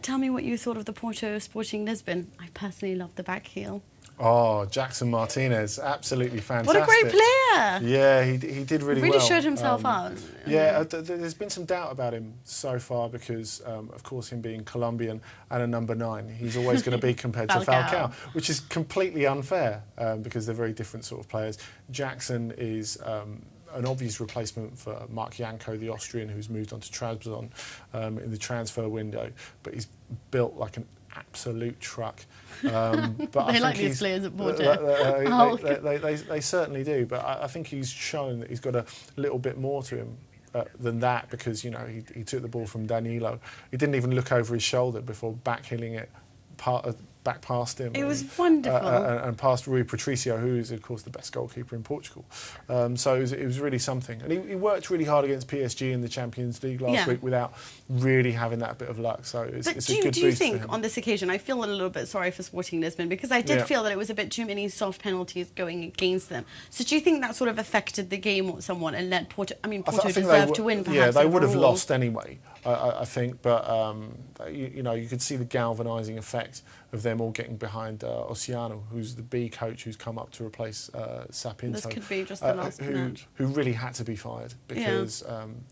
tell me what you thought of the Porto Sporting Lisbon. I personally love the back heel. Oh, Jackson Martinez, absolutely fantastic. What a great player! Yeah, he did really well. Really showed himself out. Yeah, there's been some doubt about him so far because, of course, him being Colombian and a number 9, he's always going to be compared to Falcao, which is completely unfair because they're very different sort of players. Jackson is an obvious replacement for Mark Janko, the Austrian, who's moved on to Trabzon in the transfer window, but he's built like an absolute truck. But they like these players at Bordeaux. They certainly do, but I think he's shown that he's got a little bit more to him than that, because he took the ball from Danilo. He didn't even look over his shoulder before backhilling it back past him. It was wonderful. And past Rui Patricio, who is, of course, the best goalkeeper in Portugal. So it was really something. And he worked really hard against PSG in the Champions League last week without really having that bit of luck. So it's a good boost for him. Do you think, on this occasion, I feel a little bit sorry for Sporting Lisbon, because I did feel that it was a bit too many soft penalties going against them. So do you think that sort of affected the game somewhat and led Porto... I mean, Porto deserved to win, perhaps. Yeah, they would have lost anyway, I think. But, you could see the galvanising effect of them all getting behind Oceano, who's the B coach who's come up to replace Sapinto. This could be just the last match. Who really had to be fired because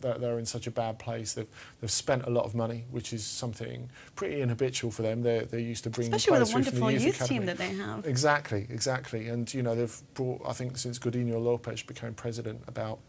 they're in such a bad place. They've spent a lot of money, which is something pretty inhabitual for them. They're used to bringing especially players with a through from wonderful the youth youth academy. team that they have. Exactly. And they've brought, I think, since Godinho Lopes became president about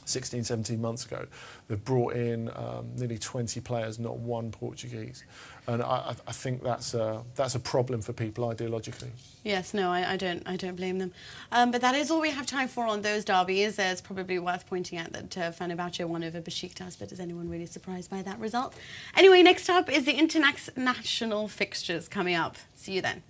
16, 17 months ago. They've brought in nearly 20 players, not one Portuguese. And I think that's a problem for people ideologically. Yes, no, I don't blame them. But that is all we have time for on those derbies. It's probably worth pointing out that Fenerbahce won over Besiktas, but is anyone really surprised by that result? Anyway, next up is the international fixtures coming up. See you then.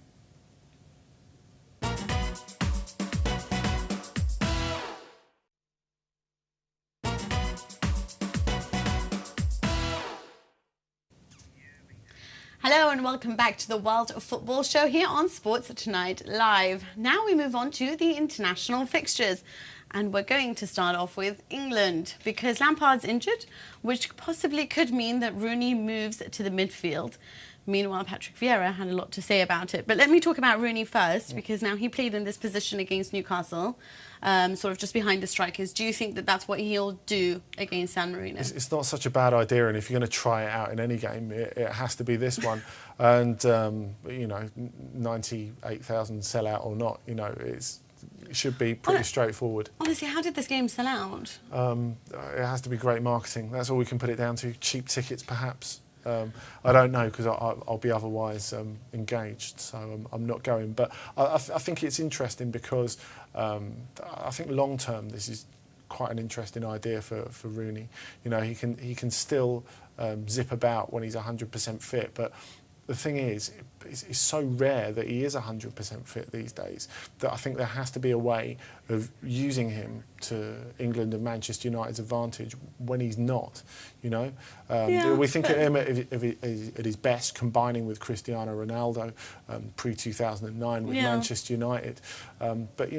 Hello and welcome back to the World of Football show here on Sports Tonight Live. Now we move on to the international fixtures. And we're going to start off with England because Lampard's injured, which possibly could mean that Rooney moves to the midfield. Meanwhile, Patrick Vieira had a lot to say about it. But let me talk about Rooney first, because now he played in this position against Newcastle, sort of just behind the strikers. Do you think that that's what he'll do against San Marino? It's not such a bad idea, and if you're going to try it out in any game, it has to be this one. And, 98,000 sell-out or not, it should be pretty straightforward. Honestly, how did this game sell out? It has to be great marketing. That's all we can put it down to. Cheap tickets, perhaps. I don't know, because I'll be otherwise engaged, so I'm not going. But I think it's interesting because I think long term this is quite an interesting idea for Rooney. He can still zip about when he's 100% fit, but the thing is, it's so rare that he is 100% fit these days that I think there has to be a way of using him to England and Manchester United's advantage when he's not. We think of him at his best, combining with Cristiano Ronaldo pre-2009 with Manchester United. But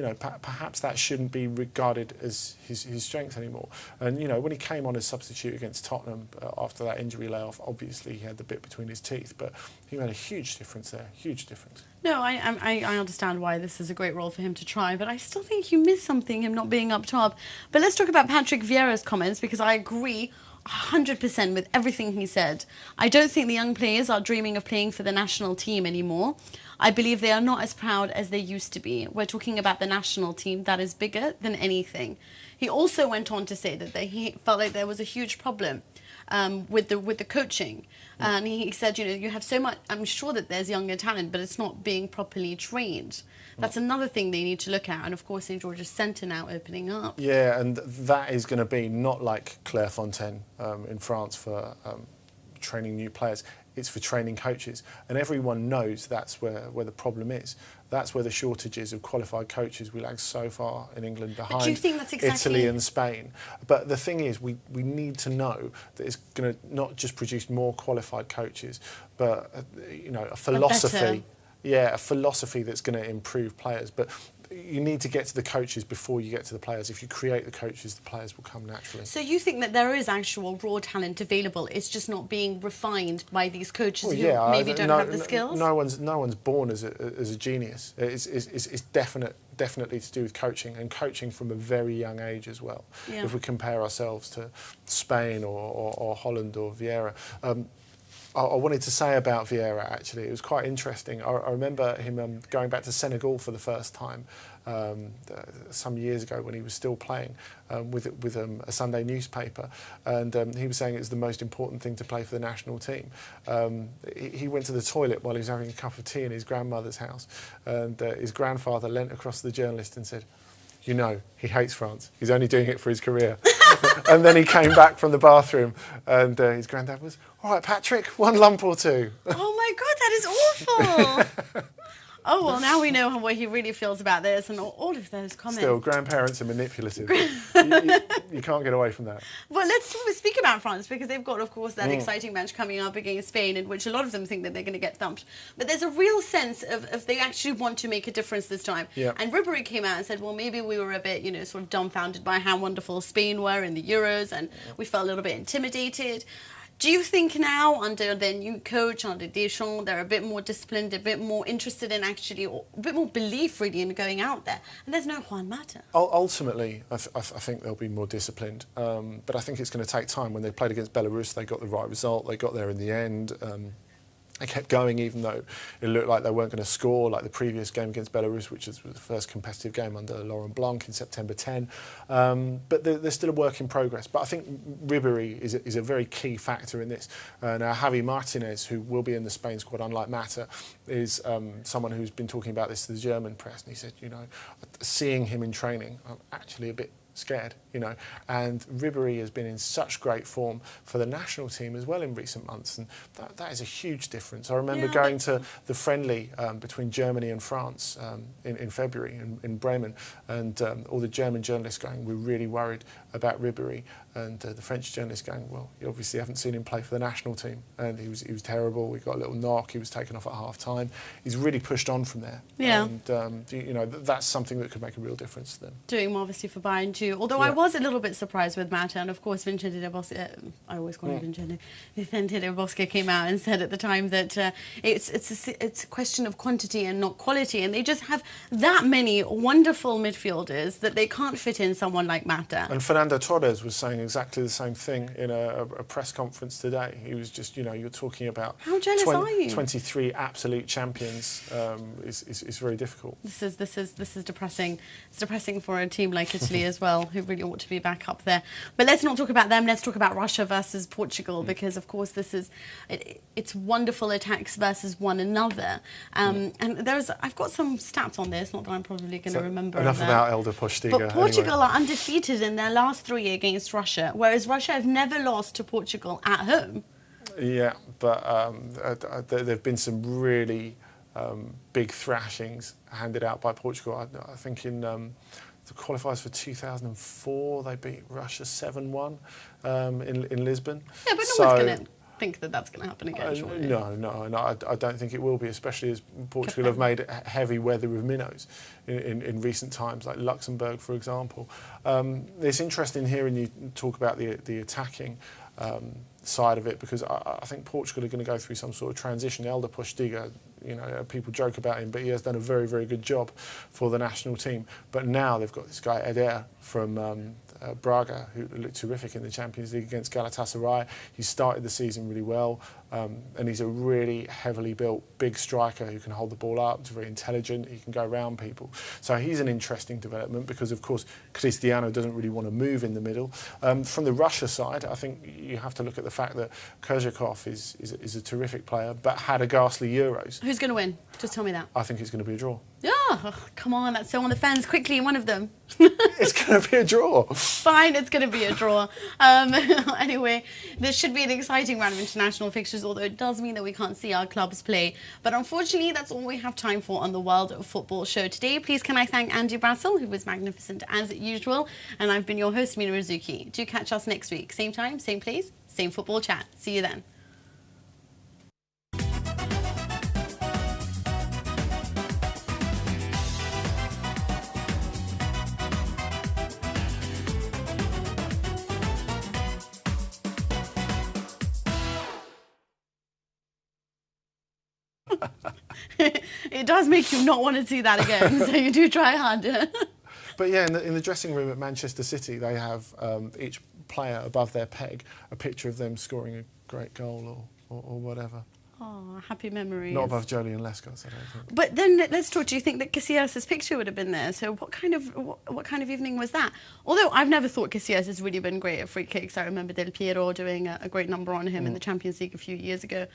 perhaps that shouldn't be regarded as his strength anymore. And when he came on as substitute against Tottenham after that injury layoff, obviously he had the bit between his teeth, but he made a huge difference there. Huge difference. No, I understand why this is a great role for him to try, but I still think you miss something, him not being up top. But let's talk about Patrick Vieira's comments, because I agree 100% with everything he said. I don't think the young players are dreaming of playing for the national team anymore. I believe they are not as proud as they used to be. We're talking about the national team that is bigger than anything. He also went on to say that he felt like there was a huge problem with the coaching. And he said, you have so much, I'm sure that there's younger talent, but it's not being properly trained. That's another thing they need to look at. And of course, St. George's Centre now opening up. Yeah, and that is going to be not like Clairefontaine in France for training new players. It's for training coaches. And everyone knows that's where the problem is. That's where the shortages of qualified coaches. We lag so far in England behind do you think that's exactly Italy and Spain. But the thing is, we need to know that it's going to not just produce more qualified coaches, but a philosophy. A philosophy that's going to improve players. But you need to get to the coaches before you get to the players. If you create the coaches, the players will come naturally. So you think that there is actual raw talent available? It's just not being refined by these coaches who maybe don't have the skills? No one's born as a genius. It's definitely to do with coaching, and coaching from a very young age as well. Yeah. If we compare ourselves to Spain or Holland or Vieira. I wanted to say about Vieira, actually, it was quite interesting. I remember him going back to Senegal for the first time some years ago when he was still playing with a Sunday newspaper, and he was saying it was the most important thing to play for the national team. He went to the toilet while he was having a cup of tea in his grandmother's house, and his grandfather leant across to the journalist and said, he hates France. He's only doing it for his career. And then he came back from the bathroom, and his granddad was, all right, Patrick, one lump or two. Oh, my God, that is awful. Oh, well, now we know what he really feels about this and all of those comments. Still, grandparents are manipulative. you can't get away from that. Well, let's speak about France, because they've got, of course, that exciting match coming up against Spain, in which a lot of them think that they're going to get thumped. But there's a real sense of they actually want to make a difference this time. Yeah. And Ribéry came out and said, well, maybe we were a bit, sort of dumbfounded by how wonderful Spain were in the Euros, and we felt a little bit intimidated. Do you think now, under their new coach, under Deschamps, they're a bit more disciplined, a bit more interested in actually, or a bit more belief really in going out there? And there's no Juan Mata. Ultimately, I think they'll be more disciplined. But I think it's going to take time. When they played against Belarus, they got the right result. They got there in the end. They kept going even though it looked like they weren't going to score, like the previous game against Belarus, which was the first competitive game under Laurent Blanc in September 10. But they're still a work in progress. But I think Ribéry is a very key factor in this. Now, Javi Martinez, who will be in the Spain squad, unlike Mata, is someone who's been talking about this to the German press. And he said, seeing him in training, I'm actually a bit scared, and Ribéry has been in such great form for the national team as well in recent months, and that is a huge difference. I remember going to the friendly between Germany and France in February in Bremen, and all the German journalists going, we're really worried about Ribéry, and the French journalists going, well, you obviously haven't seen him play for the national team, and he was terrible. We got a little knock. He was taken off at half time. He's really pushed on from there. Yeah. And that's something that could make a real difference to them. Doing marvellously for Bayern too. Although I was a little bit surprised with Mata, and of course Vincente Del Bosque, I always call him Vicente Del Bosque came out and said at the time that it's a question of quantity and not quality, and they just have that many wonderful midfielders that they can't fit in someone like Mata. And Fernando Torres was saying exactly the same thing in a press conference today. He was just, you're talking about how jealous are you? 23 absolute champions is very difficult. This is depressing. It's depressing for a team like Italy as well, who really ought to be back up there. But let's not talk about them. Let's talk about Russia versus Portugal, because of course it's wonderful attacks versus one another. And I've got some stats on this. Not that I'm probably going to remember. Enough about Elder Postiga. But Portugal are undefeated in their last 3 against Russia, whereas Russia have never lost to Portugal at home. Yeah, but there have been some really big thrashings handed out by Portugal. I think in the qualifiers for 2004, they beat Russia 7-1 in Lisbon. Yeah, but no one's going to think that that's going to happen again, surely. No, I don't think it will be, especially as Portugal have made heavy weather of minnows in recent times, like Luxembourg, for example. It's interesting hearing you talk about the attacking side of it, because I think Portugal are going to go through some sort of transition. Elder Postiga, people joke about him, but he has done a very, very good job for the national team. But now they've got this guy Eder from Braga, who looked terrific in the Champions League against Galatasaray. He started the season really well, and he's a really heavily built, big striker who can hold the ball up. He's very intelligent. He can go around people. So he's an interesting development, because, of course, Cristiano doesn't really want to move in the middle. From the Russia side, I think you have to look at the fact that Kozhikov is a terrific player, but had a ghastly Euros. Who's going to win? Just tell me that. I think it's going to be a draw. Yeah, come on, that's so on the fence. Quickly, one of them. It's going to be a draw. Fine, it's going to be a draw. Anyway, this should be an exciting round of international fixtures, although it does mean that we can't see our clubs play. But unfortunately, that's all we have time for on the World Football Show today. Please can I thank Andy Brassell, who was magnificent as usual. And I've been your host, Mina Rzouki. Do catch us next week. Same time, same place, same football chat. See you then. It does make you not want to see that again, so you do try harder. But yeah, in the dressing room at Manchester City, they have each player above their peg a picture of them scoring a great goal or whatever. Oh, happy memories. Not above Jolie and Lescott, I don't think. But then let's talk. Do you think that Casillas' picture would have been there? So what kind of evening was that? Although I've never thought Casillas has really been great at free kicks. I remember Del Piero doing a great number on him in the Champions League a few years ago.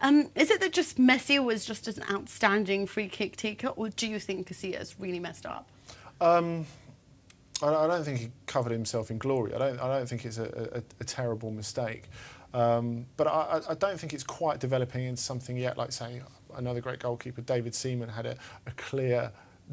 Is it that just Messi was just an outstanding free kick taker, or do you think Casillas really messed up? I don't think he covered himself in glory. I don't think it's a terrible mistake. But I don't think it's quite developing into something yet. Like, say, another great goalkeeper, David Seaman, had a clear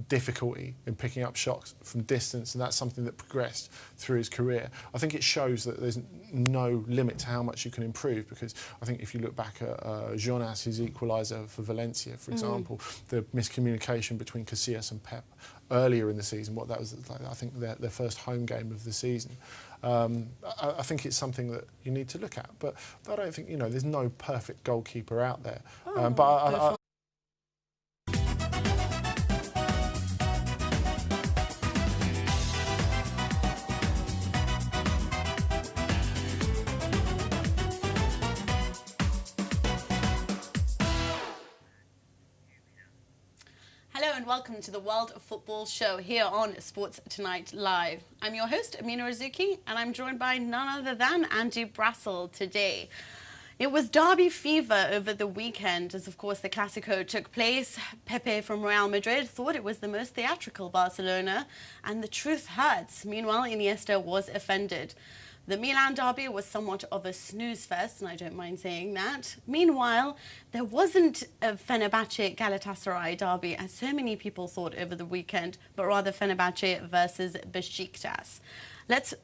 difficulty in picking up shots from distance, and that's something that progressed through his career. I think it shows that there's no limit to how much you can improve, because I think if you look back at Jonas, his equaliser for Valencia, for example, the miscommunication between Casillas and Pep earlier in the season, what that was like, I think their first home game of the season. I think it's something that you need to look at, but I don't think, there's no perfect goalkeeper out there. But and welcome to the World of Football show here on Sports Tonight Live. I'm your host, Mina Rzouki, and I'm joined by none other than Andy Brassell today. It was derby fever over the weekend as, of course, the Clásico took place. Pepe from Real Madrid thought it was the most theatrical Barcelona, and the truth hurts. Meanwhile, Iniesta was offended. The Milan derby was somewhat of a snooze fest, and I don't mind saying that. Meanwhile, there wasn't a Fenerbahce Galatasaray derby, as so many people thought over the weekend, but rather Fenerbahce versus Besiktas. Let's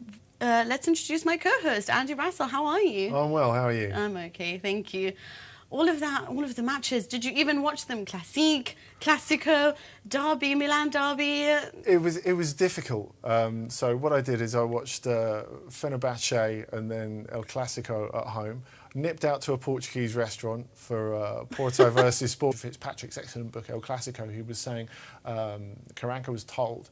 introduce my co-host, Andy Brassell. How are you? I'm well, how are you? I'm okay, thank you. All of the matches, did you even watch them? Classique, Clásico, derby, Milan derby? It was difficult. So what I did is I watched Fenerbahce and then El Clásico at home. Nipped out to a Portuguese restaurant for Porto versus Sport. Fitzpatrick's excellent book, El Clásico, he was saying Carranca was told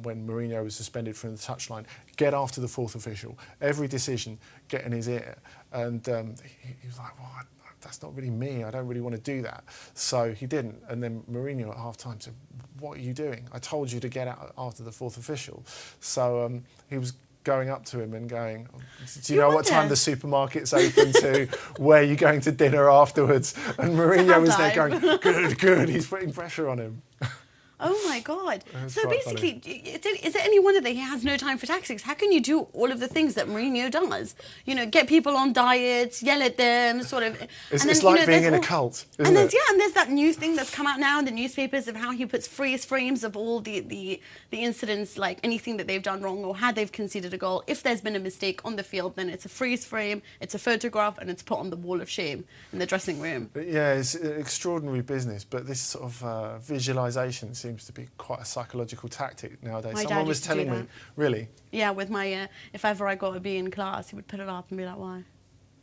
when Mourinho was suspended from the touchline, get after the fourth official. Every decision, get in his ear. And he was like, well, that's not really me. I don't really want to do that. So he didn't. And then Mourinho at half-time said, what are you doing? I told you to get out after the fourth official. So he was going up to him and going, do you know what time the supermarket's open to? Where are you going to dinner afterwards? And Mourinho was there going, good. He's putting pressure on him. Oh my God. So basically, is it any wonder that he has no time for tactics? How can you do all of the things that Mourinho does? You know, get people on diets, yell at them, sort of. It's like being in a cult, isn't it? Yeah, and there's that new thing that's come out now in the newspapers of how he puts freeze frames of all the incidents, like anything that they've done wrong or how they've conceded a goal. If there's been a mistake on the field, then it's a freeze frame, it's a photograph, and it's put on the wall of shame in the dressing room. Yeah, it's extraordinary business, but this sort of visualisation seems to be quite a psychological tactic nowadays. Someone was telling me, really? Yeah, with my, if ever I got a B in class, he would put it up and be like, why?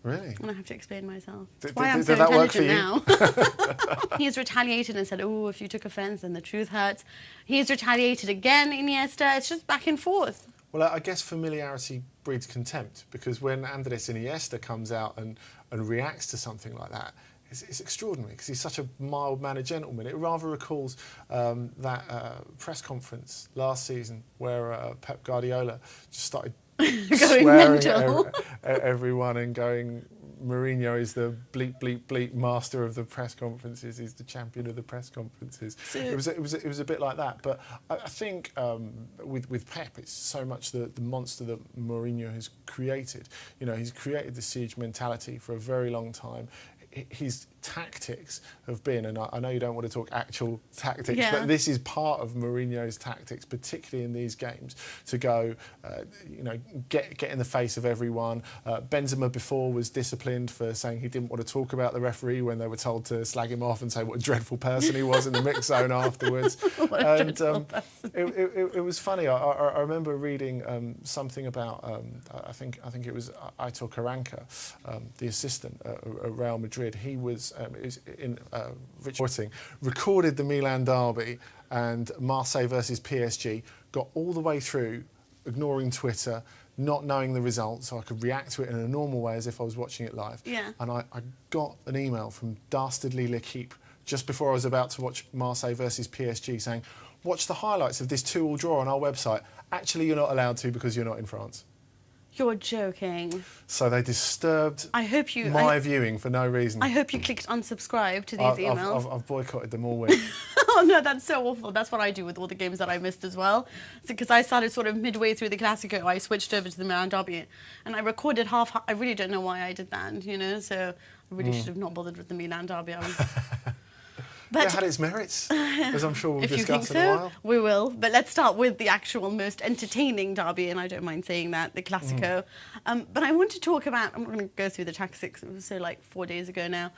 Really? And I have to explain myself. Did why I'm so that work intelligent for you? now. He's retaliated and said, oh, if you took offence, then the truth hurts. He's retaliated again, Iniesta. It's just back and forth. Well, I guess familiarity breeds contempt, because when Andres Iniesta comes out and reacts to something like that, it's extraordinary, because he's such a mild-mannered gentleman. It rather recalls that press conference last season where Pep Guardiola just started swearing at everyone and going, Mourinho is the bleep, bleep, bleep master of the press conferences. He's the champion of the press conferences. It was a bit like that. But I think with Pep, it's so much the monster that Mourinho has created. You know, he's created the siege mentality for a very long time. His tactics have been, and I know you don't want to talk actual tactics, but this is part of Mourinho's tactics, particularly in these games, to go, you know, get in the face of everyone. Benzema before was disciplined for saying he didn't want to talk about the referee when they were told to slag him off and say what a dreadful person he was in the mix zone afterwards. And it was funny. I remember reading something about I think it was Aitor Carranca, the assistant at Real Madrid. He was recorded the Milan derby and Marseille versus PSG, got all the way through, ignoring Twitter, not knowing the result, so I could react to it in a normal way as if I was watching it live. Yeah. And I got an email from Dastardly L'Equipe just before I was about to watch Marseille versus PSG saying, watch the highlights of this 2-2 draw on our website. Actually, you're not allowed to because you're not in France. You're joking. So they disturbed my viewing for no reason. I hope you clicked unsubscribe to these emails. I've boycotted them all week. Oh no, that's so awful. That's what I do with all the games that I missed as well. Because I started sort of midway through the Clásico, I switched over to the Milan derby, and I recorded half. I really don't know why I did that, you know. So I really should have not bothered with the Milan derby. But it had its merits, as I'm sure we'll discuss in a while. We will. But let's start with the actual most entertaining derby, and I don't mind saying that, the Clásico. But I want to talk about, I'm not going to go through the tactics, it was so like 4 days ago now.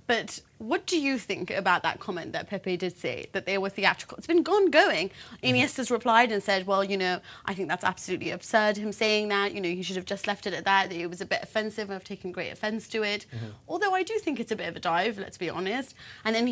But what do you think about that comment that Pepe did say, that they were theatrical? It's been going. Iniesta's replied and said, well, you know, I think that's absolutely absurd, him saying that. You know, he should have just left it at that. It was a bit offensive. I've taken great offence to it. Although I do think it's a bit of a dive, let's be honest. And then